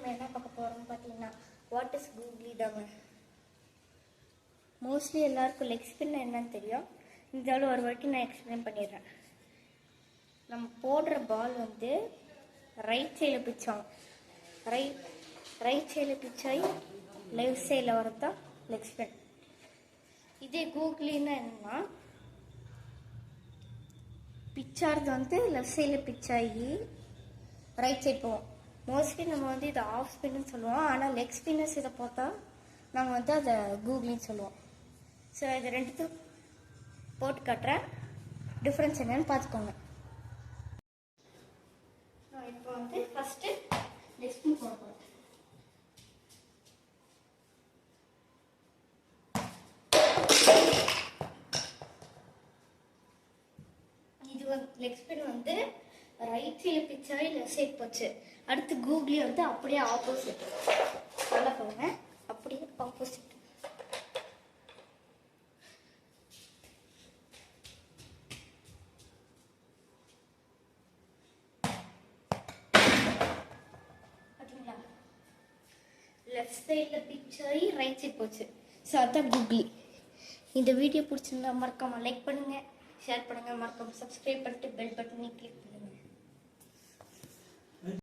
நம்ம என்ன பார்க்க போகிறோம்னு பார்த்தீங்கன்னா வாட் இஸ் கூகுளி தாங்க. மோஸ்ட்லி எல்லாருக்கும் லெக் ஸ்பின் என்னன்னு தெரியும். இருந்தாலும் ஒரு வாட்டி நான் எக்ஸ்பிளைன் பண்ணிடுறேன். நம்ம போடுற பால் வந்து ரைட் சைடில் பிச்சாகும். ரைட் சைடில் பிச்சாகி லெஃப்ட் சைடில் வரதான் லெக் ஸ்பின். இதே கூகுளின்னா என்னன்னா பிச்சாகிறது வந்து லெஃப்ட் சைடில் பிச்சாகி ரைட் சைட் போவோம். மோஸ்ட்லி நம்ம வந்து இதை ஆஃப் ஸ்பின்னு சொல்லுவோம். ஆனால் லெக் ஸ்பின்னர்ஸ் இதை பார்த்தா நாங்கள் வந்து அதை கூகுளின்னு சொல்லுவோம். ஸோ இது ரெண்டுத்தும் போட்டு காட்டுறேன், டிஃப்ரென்ஸ் என்னன்னு பார்த்துக்கோங்க. நான் இப்போ வந்து ஃபஸ்ட்டு லெக் ஸ்பின் போட போகிறேன். இது வந்து லெக் ஸ்பின் வந்து ரைட் சைடு பிச்சாகி லெஃப்ட் சைட் போச்சு. அடுத்து கூகுளி வந்து அப்படியே ஆப்போசிட். நல்லா போங்க, அப்படியே ஆப்போசிட். பார்த்தீங்களா, லெஃப்ட் சைடில் பிச்சாகி ரைட் சைட் போச்சு. ஸோ அதுதான் கூகுளி. இந்த வீடியோ பிடிச்சிருந்தா மறக்காம லைக் பண்ணுங்க, ஷேர் பண்ணுங்க, மறக்காம சப்ஸ்கிரைப் பண்ணிட்டு பெல் பட்டனை கிளிக் பண்ணுங்க.